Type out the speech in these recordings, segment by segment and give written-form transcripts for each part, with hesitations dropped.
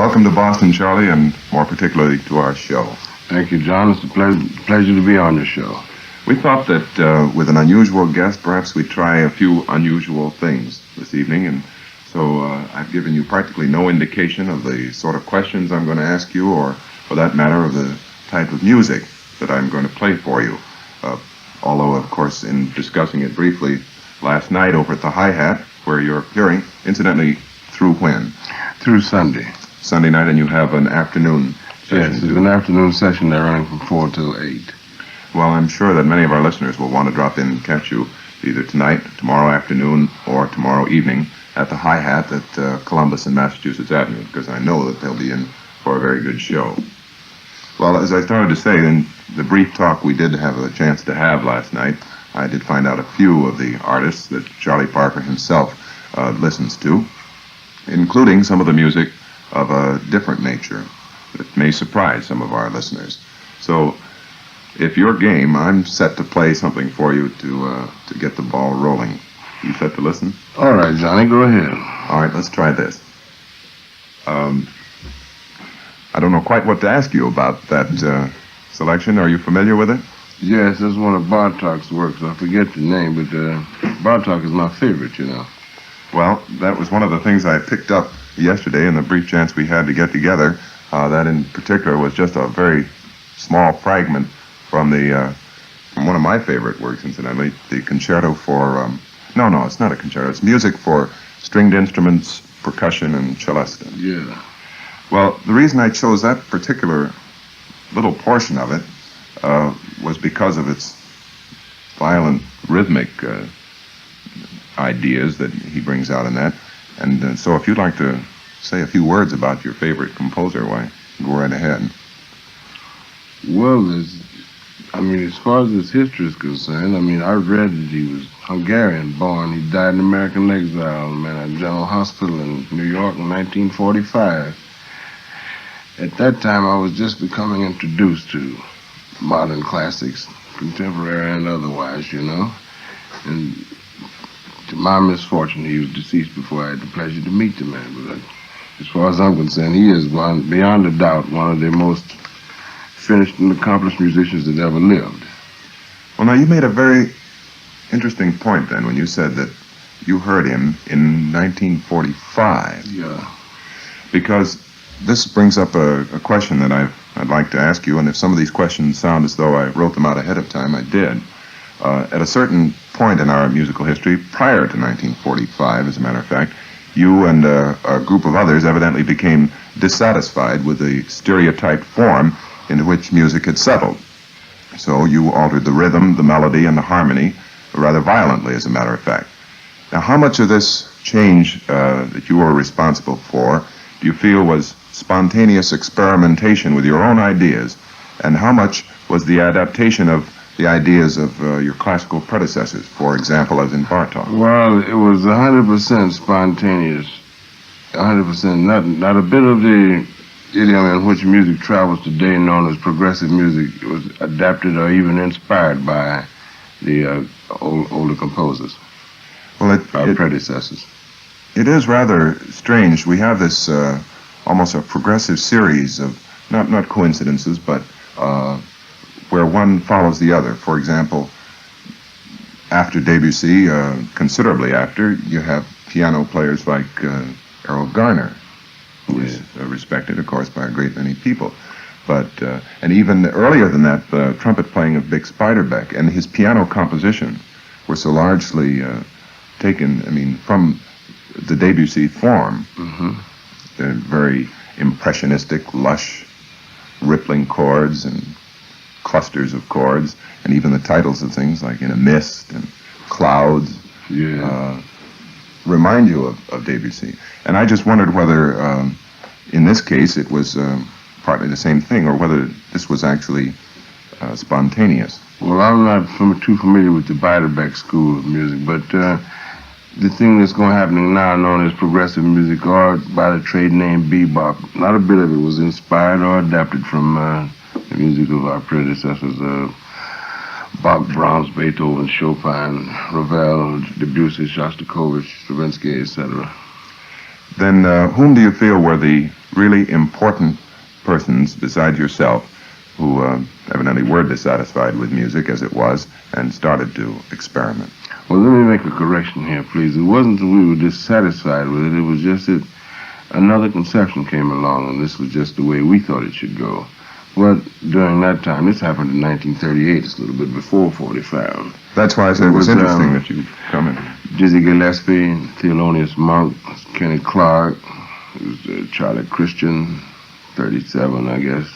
Welcome to Boston, Charlie, and more particularly to our show. Thank you, John. It's a pleasure to be on your show. We thought that with an unusual guest, perhaps we'd try a few unusual things this evening, and so I've given you practically no indication of the sort of questions I'm going to ask you, or for that matter, of the type of music that I'm going to play for you. Although, of course, in discussing it briefly last night over at the Hi-Hat, where you're appearing, incidentally, through when? Through Sunday. Sunday night, and you have an afternoon session. Yes, it's an afternoon session. They're running from 4 till 8. Well, I'm sure that many of our listeners will want to drop in and catch you either tonight, tomorrow afternoon, or tomorrow evening at the Hi-Hat at Columbus and Massachusetts Avenue, because I know that they'll be in for a very good show. Well, as I started to say, in the brief talk we did have a chance to have last night, I did find out a few of the artists that Charlie Parker himself listens to, including some of the music of a different nature that may surprise some of our listeners. So, if you're game, I'm set to play something for you to get the ball rolling. You set to listen? All right, Johnny, go ahead. All right, let's try this. I don't know quite what to ask you about that selection. Are you familiar with it? Yes, that's one of Bartok's works. I forget the name, but Bartok is my favorite, you know. Well, that was one of the things I picked up yesterday in the brief chance we had to get together. That in particular was just a very small fragment from one of my favorite works, incidentally, the concerto for... No, it's not a concerto. It's music for stringed instruments, percussion, and celesta. Yeah. Well, the reason I chose that particular little portion of it was because of its violent rhythmic ideas that he brings out in that. And so if you'd like to say a few words about your favorite composer, why, go right ahead. Well, as far as his history is concerned, I read that he was Hungarian born. He died in American exile, at a general hospital in New York in 1945. At that time, I was just becoming introduced to modern classics, contemporary and otherwise, you know. And to my misfortune, he was deceased before I had the pleasure to meet the man. But as far as I'm concerned, he is, beyond a doubt, one of the most finished and accomplished musicians that ever lived. Well, now, you made a very interesting point then when you said that you heard him in 1945. Yeah. Because this brings up a question that I'd like to ask you, and if some of these questions sound as though I wrote them out ahead of time, I did. At a certain point in our musical history, prior to 1945, as a matter of fact, you and a group of others evidently became dissatisfied with the stereotyped form into which music had settled. So you altered the rhythm, the melody, and the harmony rather violently, as a matter of fact. Now, how much of this change that you were responsible for do you feel was spontaneous experimentation with your own ideas, and how much was the adaptation of the ideas of your classical predecessors, for example, as in Bartok? Well, it was 100% spontaneous. 100%. Not a bit of the idiom in which music travels today, known as progressive music, was adapted or even inspired by the older composers, our predecessors. It is rather strange. We have this almost a progressive series of, not coincidences, but where one follows the other. For example, after Debussy, considerably after, you have piano players like Errol Garner, who is respected, of course, by a great many people. But, and even earlier than that, the trumpet playing of Bix Beiderbecke and his piano composition were so largely taken, from the Debussy form. Mm-hmm. They're very impressionistic, lush, rippling chords and clusters of chords, and even the titles of things like In a Mist and Clouds remind you of Debussy. And I just wondered whether, in this case, it was partly the same thing, or whether this was actually spontaneous. Well, I'm not too familiar with the Beiderbecke school of music, but the thing that's going to happen now, known as progressive music, or by the trade name bebop, not a bit of it was inspired or adapted from the music of our predecessors, Bach, Brahms, Beethoven, Chopin, Ravel, Debussy, Shostakovich, Stravinsky, etc. Then whom do you feel were the really important persons besides yourself who evidently were dissatisfied with music as it was and started to experiment? Well, let me make a correction here, please. It wasn't that we were dissatisfied with it. It was just that another conception came along, and this was just the way we thought it should go. But during that time, this happened in 1938. It's a little bit before 45. That's why I said it was interesting that you come in. Dizzy Gillespie, Thelonious Monk, Kenny Clark, it was Charlie Christian, 37, I guess.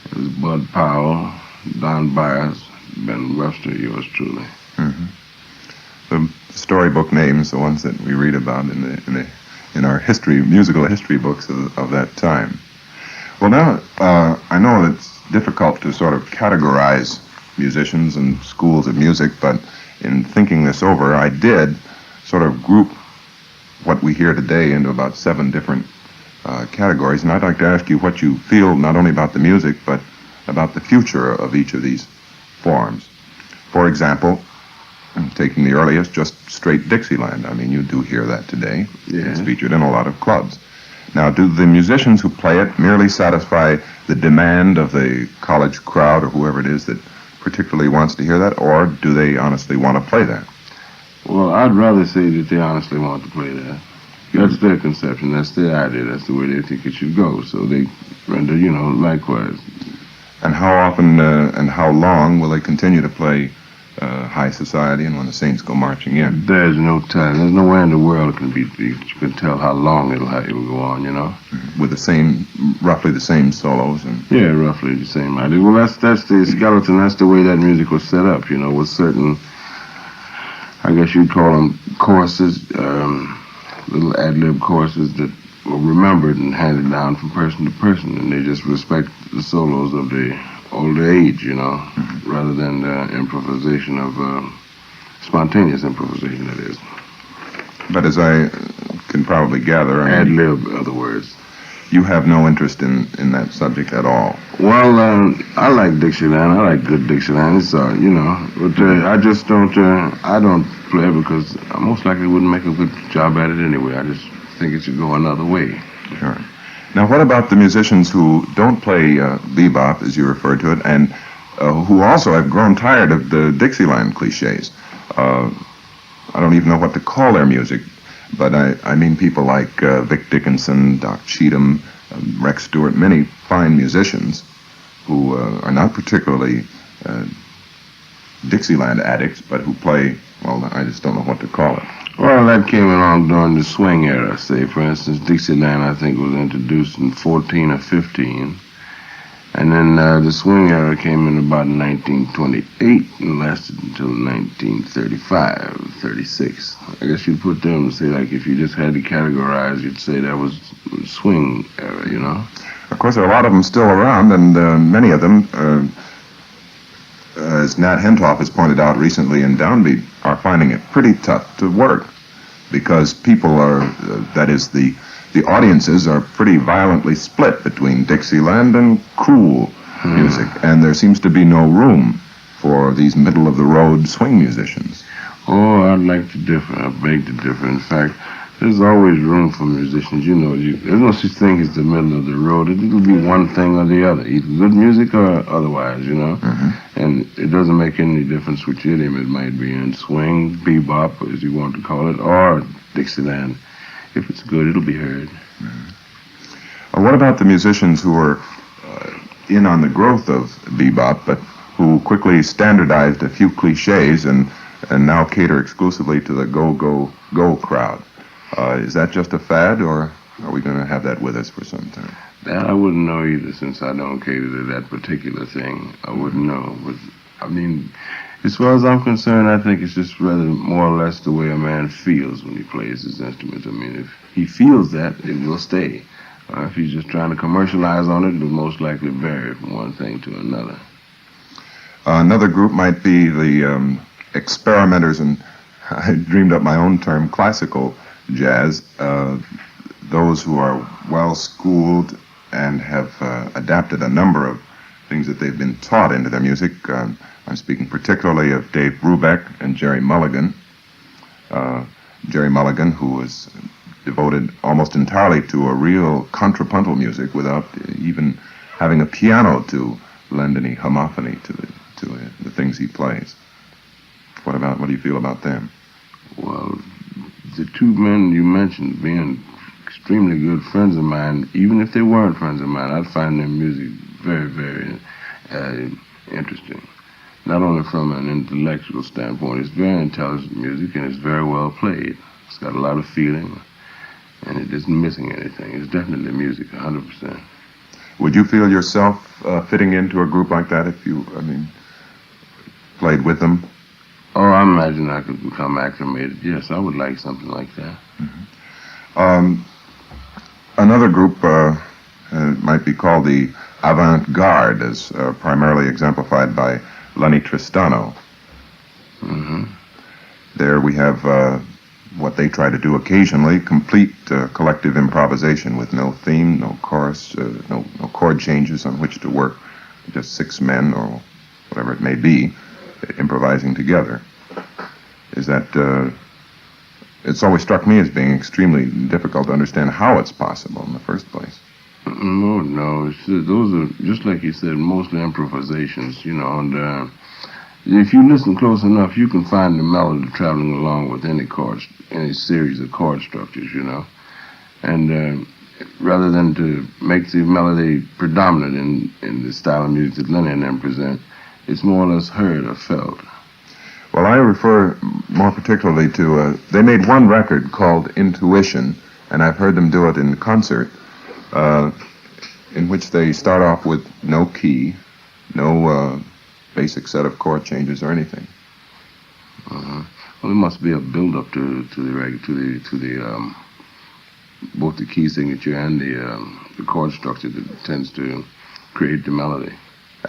It was Bud Powell, Don Byers, Ben Webster, yours truly. Mm-hmm. The storybook names, the ones that we read about in our musical history books of that time. Well, now, I know it's difficult to sort of categorize musicians and schools of music, but in thinking this over, I did sort of group what we hear today into about 7 different categories, and I'd like to ask you what you feel not only about the music, but about the future of each of these forms. For example, taking the earliest, just straight Dixieland. I mean, you do hear that today. Yeah. It's featured in a lot of clubs. Now, do the musicians who play it merely satisfy the demand of the college crowd or whoever it is that particularly wants to hear that, or do they honestly want to play that? Well, I'd rather say that they honestly want to play that. That's their conception, that's their idea, that's the way they think it should go. So they render, likewise. And how often and how long will they continue to play High Society and When the Saints Go Marching In? There's no time. There's no way in the world you can tell how long it'll go on, With roughly the same solos and... Yeah, roughly the same idea. Well, that's the skeleton. That's the way that music was set up, with certain, I guess you'd call them choruses, little ad-lib choruses that were remembered and handed down from person to person, and they just respect the solos of the older age, rather than the improvisation of spontaneous improvisation, that is. But as I can probably gather... Ad-lib, in other words. You have no interest in that subject at all. Well, I like Dixieland. I like good Dixieland. It's, but I just don't, I don't play because I most likely wouldn't make a good job at it anyway. I just think it should go another way. Sure. Now, what about the musicians who don't play bebop, as you refer to it, and who also have grown tired of the Dixieland cliches? I don't even know what to call their music, but I mean people like Vic Dickinson, Doc Cheatham, Rex Stewart, many fine musicians who are not particularly Dixieland addicts, but who play, well, I just don't know what to call it. Well, that came along during the swing era, say. For instance, Dixieland, I think, was introduced in 14 or 15. And then the swing era came in about 1928 and lasted until 1935, 36. I guess you'd put them to say, like, if you just had to categorize, you'd say that was swing era, Of course, there are a lot of them still around, and many of them, as Nat Hentoff has pointed out recently in Downbeat, are finding it pretty tough to work because people are, that is, the audiences are pretty violently split between Dixieland and cool music, and there seems to be no room for these middle-of-the-road swing musicians. Oh, I'd like to differ. I beg to differ. In fact, there's always room for musicians. There's no such thing as the middle of the road. It'll be one thing or the other, either good music or otherwise, Mm-hmm. And it doesn't make any difference which idiom it might be in, swing, bebop, as you want to call it, or Dixieland. If it's good, it'll be heard. Mm-hmm. What about the musicians who are in on the growth of bebop, but who quickly standardized a few cliches and now cater exclusively to the go crowd? Is that just a fad, or are we going to have that with us for some time? That I wouldn't know either, since I don't cater to that particular thing. I wouldn't know. But, I mean, as far as I'm concerned, I think it's just rather more or less the way a man feels when he plays his instrument. I mean, if he feels that, it will stay. If he's just trying to commercialize on it, it'll most likely vary from one thing to another. Another group might be the experimenters, and I dreamed up my own term, classical jazz. Those who are well-schooled and have adapted a number of things that they've been taught into their music. I'm speaking particularly of Dave Brubeck and Jerry Mulligan. Jerry Mulligan, who was devoted almost entirely to a real contrapuntal music without even having a piano to lend any homophony to the things he plays. What do you feel about them? Well, the two men you mentioned being extremely good friends of mine, even if they weren't friends of mine, I'd find their music very, very interesting. Not only from an intellectual standpoint, it's very intelligent music and it's very well played. It's got a lot of feeling and it isn't missing anything. It's definitely music, 100%. Would you feel yourself fitting into a group like that if you, played with them? Oh, I imagine I could become acclimated. Yes, I would like something like that. Mm-hmm. Another group might be called the avant-garde, as primarily exemplified by Lenny Tristano. Mm-hmm. There we have what they try to do occasionally, complete collective improvisation with no theme, no chorus, no chord changes on which to work, just 6 men or whatever it may be, improvising together. Is that... It's always struck me as being extremely difficult to understand how it's possible in the first place. No. Those are, just like you said, mostly improvisations, and if you listen close enough, you can find the melody traveling along with any series of chord structures, And rather than to make the melody predominant in the style of music that Lenny and them present, it's more or less heard or felt. Well, I refer more particularly to, they made one record called Intuition, and I've heard them do it in concert, in which they start off with no key, no basic set of chord changes or anything. Well, there must be a build-up to the both the key signature and the chord structure that tends to create the melody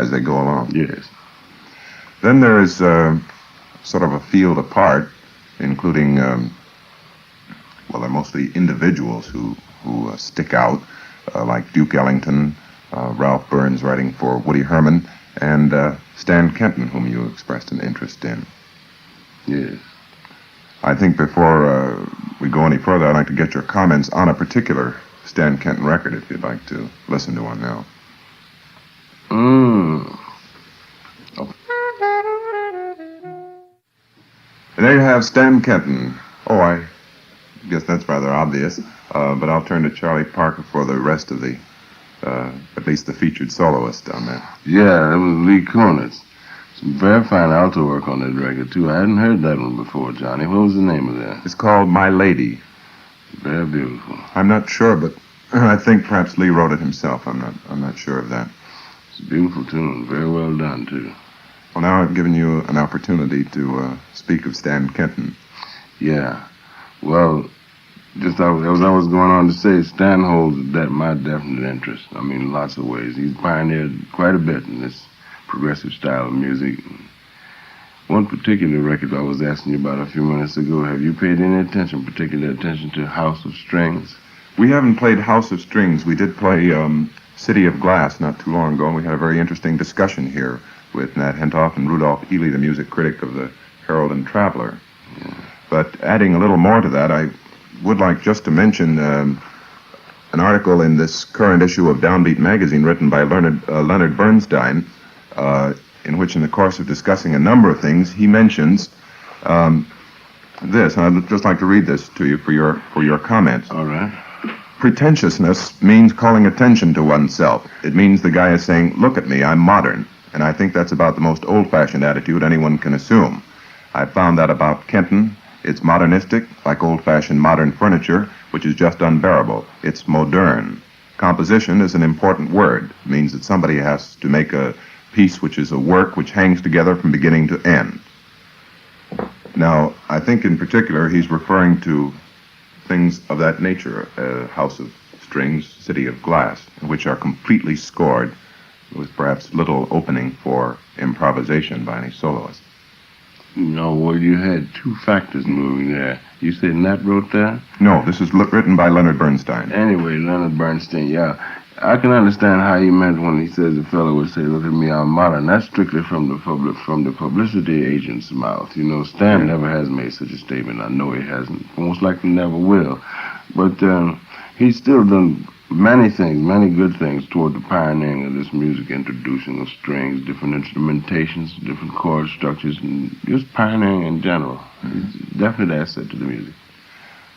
as they go along. Yes. Then there is sort of a field apart, including, they're mostly individuals who stick out, like Duke Ellington, Ralph Burns writing for Woody Herman, and Stan Kenton, whom you expressed an interest in. Yes. I think before we go any further, I'd like to get your comments on a particular Stan Kenton record, if you'd like to listen to one now. And there you have Stan Kenton. Oh, I guess that's rather obvious, but I'll turn to Charlie Parker for the rest of the, at least the featured soloist on that. Yeah, that was Lee Konitz. Some very fine alto work on that record, too. I hadn't heard that one before, Johnny. What was the name of that? It's called My Lady. Very beautiful. I'm not sure, but I think perhaps Lee wrote it himself. I'm not sure of that. It's a beautiful tune. Very well done, too. Well, now I've given you an opportunity to speak of Stan Kenton. Yeah. Well, just as I was going on to say, Stan holds my definite interest. I mean, lots of ways. He's pioneered quite a bit in this progressive style of music. One particular record I was asking you about a few minutes ago, have you paid any particular attention to House of Strings? We haven't played House of Strings. We did play City of Glass not too long ago, and we had a very interesting discussion here with Nat Hentoff and Rudolph Ely, the music critic of the Herald and Traveler. Yeah. But adding a little more to that, I would like just to mention an article in this current issue of Downbeat magazine written by Leonard Bernstein, in which, in the course of discussing a number of things, he mentions this, and I'd just like to read this to you for your comments. All right. Pretentiousness means calling attention to oneself. It means the guy is saying, "Look at me, I'm modern." And I think that's about the most old-fashioned attitude anyone can assume. I found that about Kenton. It's modernistic, like old-fashioned modern furniture, which is just unbearable. It's modern. Composition is an important word. It means that somebody has to make a piece which is a work which hangs together from beginning to end. Now, I think in particular he's referring to things of that nature, House of Strings, City of Glass, which are completely scored with perhaps little opening for improvisation by any soloist. No, well, you had two factors moving there. You said Nat wrote that? No, this is written by Leonard Bernstein. Anyway, Leonard Bernstein, yeah. I can understand how he meant when he says the fellow would say, "Look at me, I'm modern." That's strictly from the publicity agent's mouth. Stan never has made such a statement. I know he hasn't. Most likely never will. But he's still done many things, many good things toward the pioneering of this music, introducing of strings, different instrumentations, different chord structures, and just pioneering in general. He's definitely an asset to the music.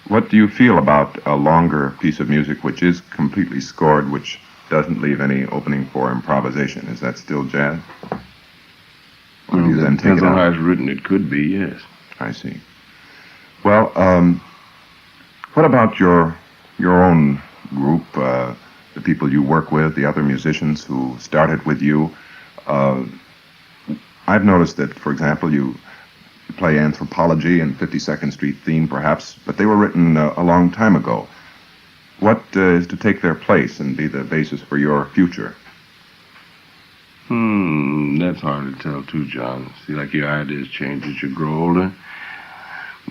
What do you feel about a longer piece of music which is completely scored, which doesn't leave any opening for improvisation? Is that still jazz? Or do you then take Depends it on out? how it's written. It could be, yes. I see. Well, what about your own group, the people you work with, the other musicians who started with you? I've noticed that, for example, you play Anthropology and 52nd Street Theme, perhaps, but they were written a long time ago. What is to take their place and be the basis for your future? That's hard to tell too, John. See, like your ideas change as you grow older.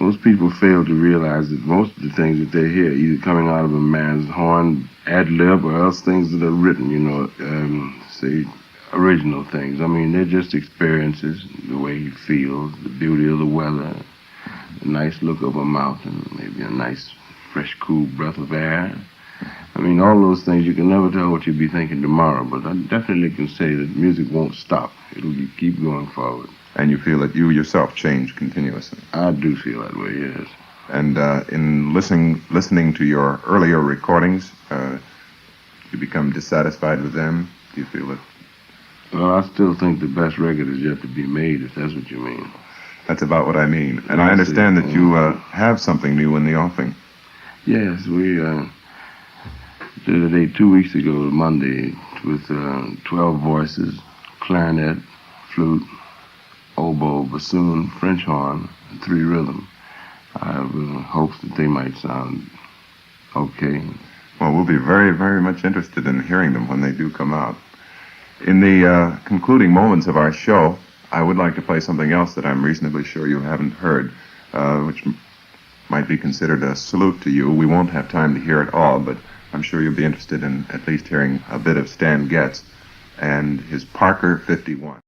Most people fail to realize that most of the things that they hear either coming out of a man's horn, ad-lib, or else things that are written, say, original things. I mean, they're just experiences, the way he feels, the beauty of the weather, the nice look of a mountain, maybe a nice, fresh, cool breath of air. I mean, all those things, you can never tell what you'll be thinking tomorrow, but I definitely can say that music won't stop. It'll keep going forward. And you feel that you yourself change continuously? I do feel that way, yes. And in listening to your earlier recordings, you become dissatisfied with them? Do you feel that? Well, I still think the best record is yet to be made, if that's what you mean. That's about what I mean. And I understand that you have something new in the offing. Yes, we did it 2 weeks ago, Monday, with 12 voices, clarinet, flute, oboe, bassoon, French horn, and 3 rhythm. I have hopes that they might sound okay. Well, we'll be very, very much interested in hearing them when they do come out. In the concluding moments of our show, I would like to play something else that I'm reasonably sure you haven't heard, which might be considered a salute to you. We won't have time to hear it all, but I'm sure you'll be interested in at least hearing a bit of Stan Getz and his Parker 51.